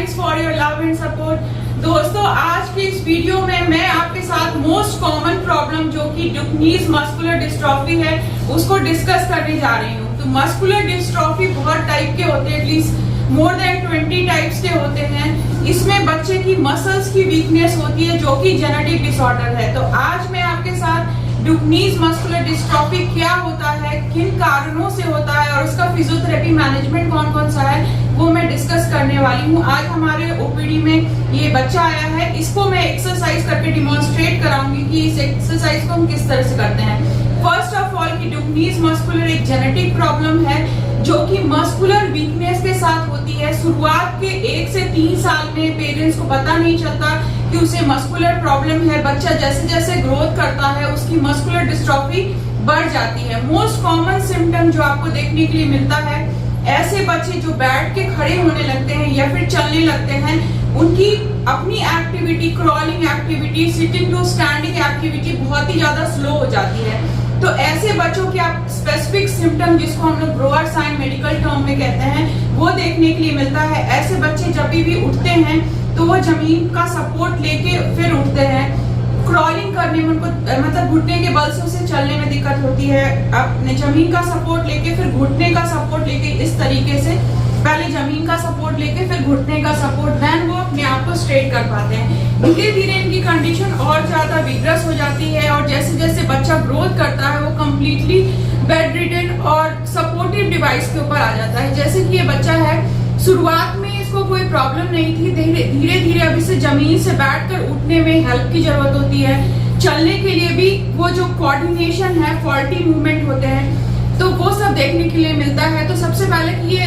Thanks for your love and support. दोस्तों, आज की इस वीडियो में मैं आपके साथ मोस्ट कॉमन प्रॉब्लम जो कि ड्यूक्नीज मस्कुलर डिस्ट्रॉफी है उसको डिस्कस करने जा रही हूँ। तो मस्कुलर डिस्ट्रॉफी बहुत टाइप के होते हैं, एटलीस्ट मोर देन 20 टाइप्स के होते हैं। इसमें बच्चे की मसल्स की वीकनेस होती है जो कि जेनेटिक डिसऑर्डर है। तो आज मैं आपके साथ ड्यूक्नीज मस्कुलर डिस्ट्रॉफी क्या होता है, किन कारणों से होता है और उसका फिजियोथेरेपी मैनेजमेंट कौन कौन सा है वो मैं डिस्कस करने वाली हूँ। आज हमारे ओपीडी में ये बच्चा आया है, इसको मैं एक्सरसाइज करके डिमॉन्स्ट्रेट कराऊंगी कि इस एक्सरसाइज को हम किस तरह से करते हैं। फर्स्ट ऑफ ऑल कि ड्यूक्नीज मस्कुलर एक जेनेटिक प्रॉब्लम है जो कि मस्कुलर वीकनेस के साथ होती है। शुरुआत के 1 से 3 साल में पेरेंट्स को पता नहीं चलता कि उसे मस्कुलर प्रॉब्लम है। बच्चा जैसे जैसे ग्रोथ करता है उसकी मस्कुलर डिस्ट्रॉफी बढ़ जाती है। मोस्ट कॉमन सिम्टम जो आपको देखने के लिए मिलता है, ऐसे बच्चे जो बैठ के खड़े होने लगते हैं या फिर चलने लगते हैं, उनकी अपनी activity, crawling activity, sitting to standing activity बहुत ही ज्यादा स्लो हो जाती है। तो ऐसे बच्चों के आप स्पेसिफिक सिम्टम जिसको हम लोग ब्रोअर साइन मेडिकल टर्म में कहते हैं वो देखने के लिए मिलता है। ऐसे बच्चे जब भी उठते हैं तो वो जमीन का सपोर्ट लेके फिर उठते हैं। क्रॉलिंग करने में उनको मतलब घुटने के बल से उसे चलने में दिक्कत होती है। अपने जमीन का सपोर्ट लेके फिर घुटने का सपोर्ट लेके, इस तरीके से पहले जमीन का सपोर्ट लेके फिर घुटने का सपोर्ट, देन वो अपने आप को स्ट्रेट कर पाते हैं। धीरे धीरे इनकी कंडीशन और ज्यादा विग्रस हो जाती है और जैसे जैसे बच्चा ग्रोथ करता है वो कम्प्लीटली बेड रिडन और सपोर्टिव डिवाइस के ऊपर आ जाता है। जैसे कि ये बच्चा है, शुरुआत में इसको कोई प्रॉब्लम नहीं थी, धीरे धीरे अब इसे जमीन से बैठकर उठने में हेल्प की जरूरत होती है। चलने के लिए भी वो जो कोऑर्डिनेशन है, फॉल्टी मूवमेंट होते हैं, तो वो सब देखने के लिए मिलता है। तो सबसे पहले कि ये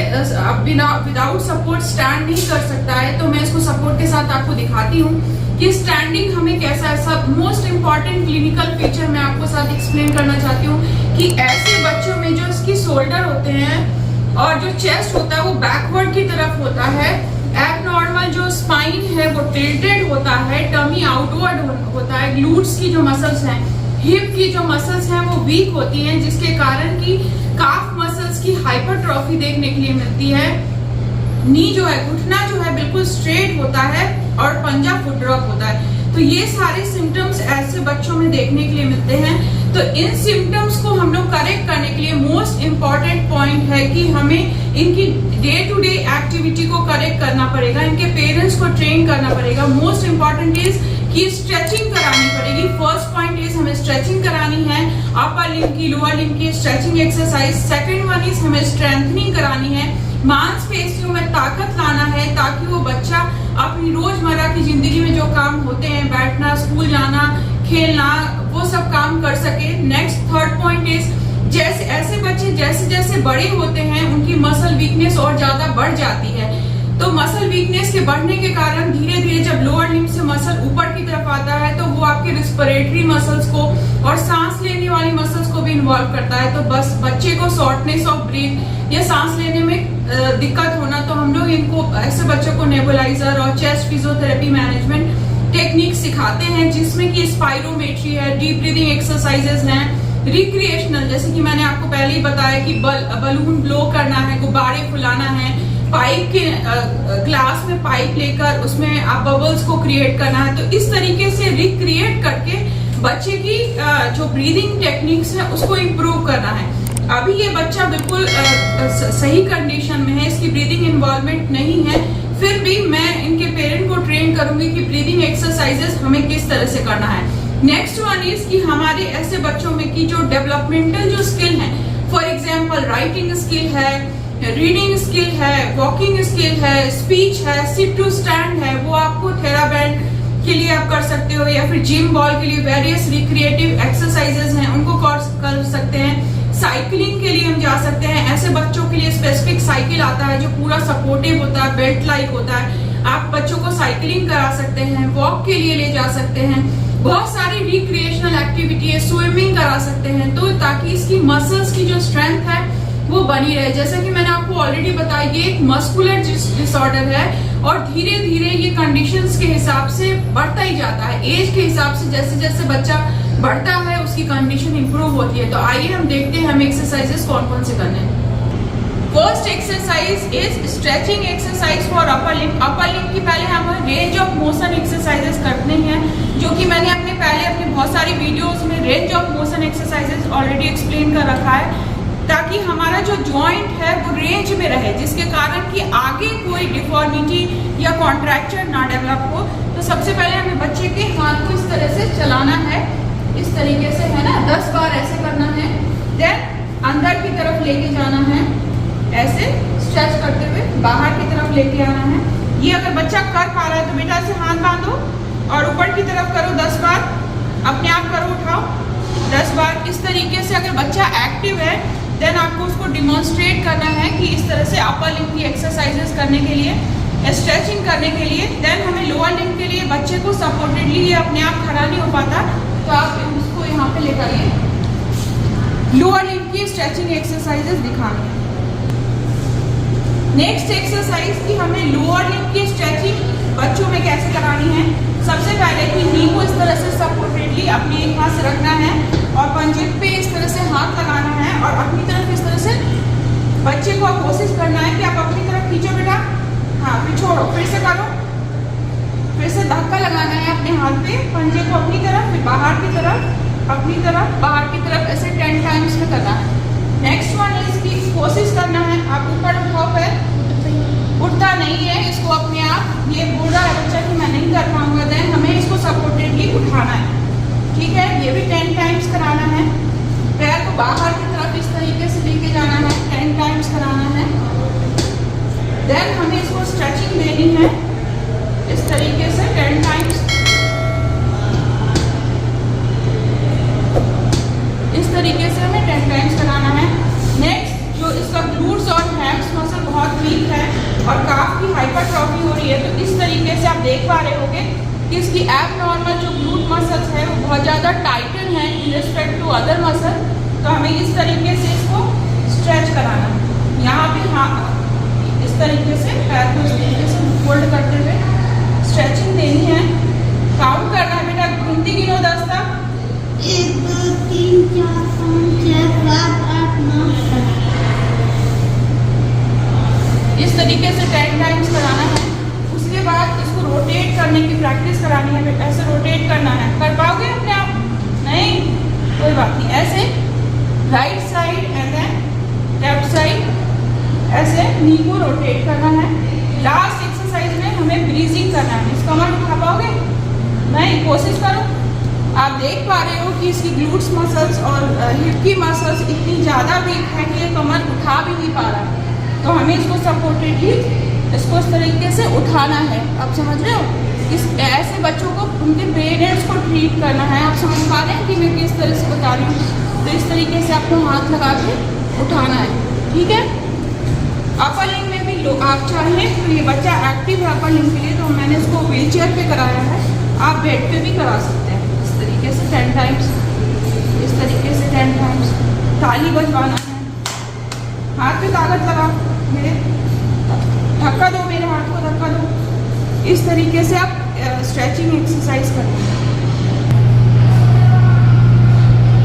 विदाउट सपोर्ट स्टैंड नहीं कर सकता है, तो मैं इसको सपोर्ट के साथ आपको दिखाती हूँ कि स्टैंडिंग हमें कैसा है। सब मोस्ट इम्पॉर्टेंट क्लिनिकल फीचर मैं आपको साथ एक्सप्लेन करना चाहती हूँ कि ऐसे बच्चों में जो इसकी शोल्डर होते हैं और जो चेस्ट होता है वो बैकवर्ड की तरफ होता है। एबनॉर्मल जो स्पाइन है वो टिल्टेड होता है, टमी आउटवर्ड होता है। ग्लूट्स की जो मसल्स हैं, हिप की जो मसल्स हैं वो वीक होती हैं, जिसके कारण की काफ मसल्स की हाइपरट्रॉफी देखने के लिए मिलती है। नी जो है, घुटना जो है बिल्कुल स्ट्रेट होता है और पंजा फुट ड्रॉप होता है। तो ये सारे सिम्टम्स ऐसे बच्चों में देखने के लिए मिलते हैं। तो इन सिम्टम्स को हम लोग करेक्ट करने के लिए मोस्ट इम्पॉर्टेंट पॉइंट है कि हमें इनकी डे टू डे एक्टिविटी को करेक्ट करना पड़ेगा, इनके पेरेंट्स को ट्रेन करना पड़ेगा। मोस्ट इम्पॉर्टेंट इज कि स्ट्रेचिंग करानी पड़ेगी। फर्स्ट पॉइंट इज हमें स्ट्रेचिंग करानी है, अपर लिम्ब की, लोअर लिम्ब की stretching exercise. Second one is हमें स्ट्रेंथनिंग करानी है, मांसपेशियों में ताकत लाना है ताकि वो बच्चा अपनी रोजमर्रा की जिंदगी में जो काम होते हैं, बैठना, स्कूल जाना, खेलना, वो सब काम कर सके। नेक्स्ट थर्ड पॉइंट इज जैसे ऐसे बच्चे जैसे जैसे बड़े होते हैं उनकी मसल वीकनेस और ज्यादा बढ़ जाती है। तो मसल वीकनेस के बढ़ने के कारण धीरे धीरे जब लोअर लिम्ब से मसल ऊपर की तरफ आता है तो वो आपके रिस्पिरेटरी मसल्स को और सांस लेने वाली मसल्स को भी इन्वॉल्व करता है। तो बस बच्चे को शॉर्टनेस ऑफ ब्रीथ या सांस लेने में दिक्कत होना, तो हम लोग इनको ऐसे बच्चों को नेबुलाइजर और चेस्ट फिजियोथेरेपी मैनेजमेंट टेक्निक सिखाते हैं, जिसमें कि स्पाइरोमेट्री है, डीप ब्रीदिंग एक्सरसाइजेस हैं, रिक्रिएशनल, जैसे कि मैंने आपको पहले ही बताया कि बलून ब्लो करना है, गुब्बारे फुलाना है, पाइप के ग्लास में पाइप लेकर उसमें आप बबल्स को क्रिएट करना है। तो इस तरीके से रिक्रिएट करके बच्चे की जो ब्रीदिंग टेक्निक्स है उसको इम्प्रूव करना है। अभी ये बच्चा बिल्कुल सही कंडीशन में है, इसकी ब्रीदिंग इन्वॉल्वमेंट नहीं है, फिर भी मैं इनके पेरेंट को ट्रेन करूंगी कि ब्रीदिंग एक्सरसाइजेस हमें किस तरह से करना है। नेक्स्ट वन इज कि हमारे ऐसे बच्चों में की जो डेवलपमेंटल जो स्किल है, फॉर एग्जाम्पल राइटिंग स्किल है, रीडिंग स्किल है, वॉकिंग स्किल है, स्पीच है, सिट टू स्टैंड है, वो आपको थेराबैंड के लिए आप कर सकते हो, या फिर जिम बॉल के लिए वेरियस रिक्रिएटिव एक्सरसाइजेस हैं उनको कर सकते हैं। साइकिलिंग के लिए हम जा सकते हैं, ऐसे बच्चों के लिए स्पेसिफिक साइकिल आता है जो पूरा सपोर्टिव होता है, बेल्ट लाइक होता है, आप बच्चों को साइकिलिंग करा सकते हैं, वॉक के लिए ले जा सकते हैं। बहुत सारी रिक्रिएशनल एक्टिविटी है, स्विमिंग करा सकते हैं, तो ताकि इसकी मसल्स की जो स्ट्रेंथ है वो बनी रहे। जैसा कि मैंने आपको ऑलरेडी बताया, ये एक मस्कुलर डिसऑर्डर है और धीरे धीरे ये कंडीशंस के हिसाब से बढ़ता ही जाता है। एज के हिसाब से जैसे जैसे बच्चा बढ़ता है उसकी कंडीशन इंप्रूव होती है। तो आइए हम देखते हैं हमें एक्सरसाइजेस कौन कौन से करने हैं। First exercise is stretching exercise for upper limb. Upper limb की पहले हम रेंज ऑफ मोशन एक्सरसाइजेस करते हैं, जो कि मैंने अपने बहुत सारी वीडियोस में range of motion exercises already explain कर रखा है, ताकि हमारा जो जॉइंट है वो रेंज में रहे, जिसके कारण कि आगे कोई डिफॉर्मिटी या कॉन्ट्रैक्चर ना डेवलप हो। तो सबसे पहले हमें बच्चे के हाथ को इस तरह से चलाना है, इस तरीके से, है ना, 10 बार ऐसे करना है। देन अंदर की तरफ लेके जाना है, ऐसे स्ट्रेच करते हुए बाहर की तरफ लेके आना है। ये अगर बच्चा कर पा रहा है तो बेटा से हाथ बांधो और ऊपर की तरफ करो 10 बार, अपने आप करो, उठाओ 10 बार। इस तरीके से अगर बच्चा एक्टिव है देन आपको उसको डिमॉन्स्ट्रेट करना है कि इस तरह से अपर लिम्ब की एक्सरसाइजेस करने के लिए, स्ट्रेचिंग करने के लिए। देन हमें लोअर लिम्ब के लिए बच्चे को सपोर्टेडली, ये अपने आप खड़ा नहीं हो पाता, तो आप उसको यहाँ पे लेकर आइए। लोअर लिम्ब की स्ट्रेचिंग एक्सरसाइजेस दिखानी है। नेक्स्ट एक्सरसाइज की हमें लोअर लिम्ब की स्ट्रेचिंग बच्चों में कैसे करानी है। सबसे पहले कि नी को इस तरह से सपोर्टेडली अपने एक हाथ से रखना है और पंजे पे इस तरह से हाथ लगाना है और अपनी तरफ इस तरह से बच्चे को कोशिश करना है कि आप अपनी तरफ खींचो बेटा, हाँ, फिर छोड़ो, फिर से करो, फिर से धक्का लगाना है अपने हाथ पे, पंजे को अपनी तरफ, फिर बाहर की तरफ, अपनी तरफ, बाहर की तरफ, ऐसे 10 टाइम्स में करना है। नेक्स्ट वन इसकी कोशिश करना है, आप ऊपर उठाओ पैर, उठता नहीं है, इसको अपने आप, ये बोल रहा है बच्चा कि मैं नहीं कर पाऊंगा, देन हमें इसको सपोर्टेडली उठाना है, ठीक है। ये भी 10 टाइम्स कराना है। पैर को बाहर की तरफ इस तरीके से लेके जाना है, 10 टाइम्स कराना है। देन हमें इसको स्ट्रेचिंग देनी है इस तरीके से 10 टाइम्स, इस तरीके से हमें 10 टाइम्स कराना है। नेक्स्ट, जो इसका ग्लूट्स और हैम्स मसल बहुत वीक है और काफ की हाइपरट्रॉफी हो रही है, तो इस तरीके से आप देख पा रहे होंगे कि इसकी एबनॉर्मल जो ग्लूट मसल्स है वो बहुत ज़्यादा टाइटन है in respect to other muscle. तो हमें इस तरीके से इसको स्ट्रेच कराना है। यहाँ पे हाँ, इस तरीके से पैर को इस तरीके से फोल्ड करते हुए स्ट्रेचिंग देनी है। काउंट करना है बेटा, गिनती गिनो 10 तक, 1 2 3 4 5 6 7 8 9 10। इस तरीके से 10 टाइम्स कराना है। उसके बाद इसको रोटेट करने की प्रैक्टिस करानी है, ऐसे रोटेट करना है। कर पाओगे अपने आप? नहीं, कोई बात नहीं। ऐसे right side and then left side, ऐसे नी को रोटेट करना है। लास्ट एक्सरसाइज में हमें ब्रीजिंग करना है। इसका कमर उठा पाओगे? नहीं, कोशिश करो। आप देख पा रहे हो कि इसकी ग्लूट्स मसल्स और हिप की मसल्स इतनी ज़्यादा वीक है कि ये कमर उठा भी नहीं पा रहा है। तो हमें इसको सपोर्टेडली इसको इस तरीके से उठाना है। आप समझ रहे हो? इस ऐसे बच्चों को, उनके पेरेंट्स को ट्रीट करना है। आप समझ पा रहे हैं कि मैं किस तरह से बता रही हूँ? तो इस तरीके से आपको हाथ लगा के उठाना है, ठीक है। अपर लिंग में भी आप चाहें तो, ये बच्चा एक्टिव है अपर लिंग के लिए, तो मैंने इसको व्हील चेयर पे कराया है। आप बेड पे भी करा सकते हैं। इस तरीके से 10 टाइम्स, इस तरीके से 10 टाइम्स। ताली बजवाना है, हाथ पे ताकत लगा, मेरे धक्का दो, मेरे हाथ को धक्का दो। इस तरीके से आप स्ट्रेचिंग एक्सरसाइज करते हैं।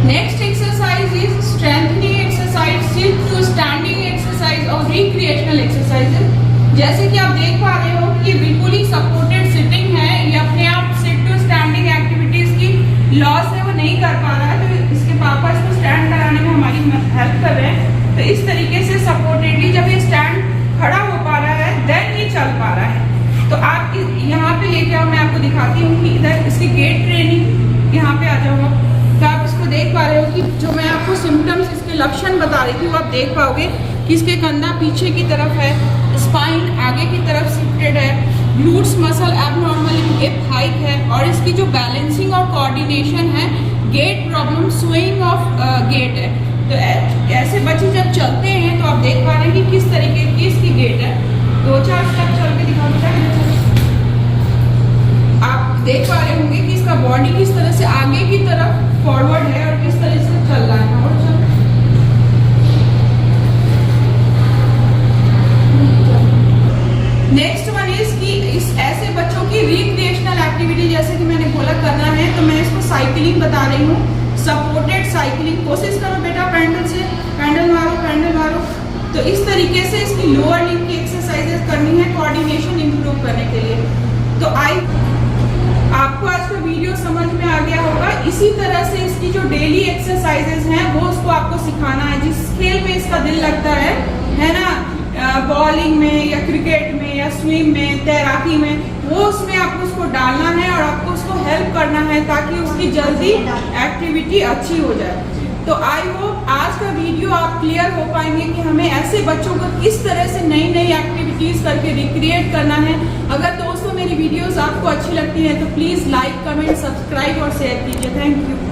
Next exercise is strengthening exercise, sit to standing exercise और रिक्रिएशनल एक्सरसाइजेज। जैसे कि आप देख पा रहे हो कि ये बिल्कुल ही सपोर्टेड सिटिंग है। ये अपने आप सिट टू स्टैंडिंग एक्टिविटीज की लॉस है वो नहीं कर पा रहा है, तो इसके पापा इसको स्टैंड कराने में हमारी हेल्प कर रहे हैं। तो इस तरीके से सपोर्टेडली जब ये स्टैंड खड़ा हो पा रहा है, देन ये चल पा रहा है। तो आप यहाँ पे लेके आओ, मैं आपको दिखाती हूँ कि इधर इसकी गेट ट्रेनिंग, यहाँ पे आ जाओ। तो आप इसको देख पा रहे हो कि जो मैं आपको सिम्टम्स, इसके लक्षण बता रही थी, वो आप देख पाओगे कि इसके कंधा पीछे की तरफ है, स्पाइन आगे की तरफ शिफ्टेड है, glutes muscle abnormal hip hike है, और इसकी जो बैलेंसिंग और कोऑर्डिनेशन है, gait problem, swing of gait है। तो ऐसे बच्चे जब चलते हैं तो आप देख पा रहे हैं कि किस तरीके की इसकी गेट है। 2-4 स्टेप चल के दिखा दो। आप देख पा रहे होंगे कि इसका बॉडी किस तरह से आगे की तरफ फॉरवर्ड है और किस तरह से चल रहा है। और नेक्स्ट वन इज कि इस ऐसे बच्चों की रिक्रिएशनल एक्टिविटी, जैसे कि मैंने बोला करना है, तो मैं इसको साइकिलिंग बता रही हूँ, सपोर्टेड साइकिलिंग। कोशिश करो बेटा, पैंडल से पैंडल मारो, पैंडल मारो, तो इस तरीके से इसकी लोअर लिम्ब की एक्सरसाइजेस करनी है कोऑर्डिनेशन इंप्रूव करने के लिए। तो आपको आज का वीडियो समझ में आ गया होगा। इसी तरह से इसकी जो डेली एक्सरसाइजेस हैं वो उसको आपको सिखाना है। जिस खेल में इसका दिल लगता है ना, बॉलिंग में या क्रिकेट में या स्विम में, तैराकी में, वो उसमें आपको उसको डालना है और आपको उसको हेल्प करना है ताकि उसकी जल्दी एक्टिविटी अच्छी हो जाए। तो आई होप आज का वीडियो आप क्लियर हो पाएंगे कि हमें ऐसे बच्चों को किस तरह से नई नई एक्टिविटीज करके रिक्रिएट करना है। अगर दोस्तों मेरी वीडियोस आपको अच्छी लगती है तो प्लीज लाइक, कमेंट, सब्सक्राइब और शेयर कीजिए। Thank you.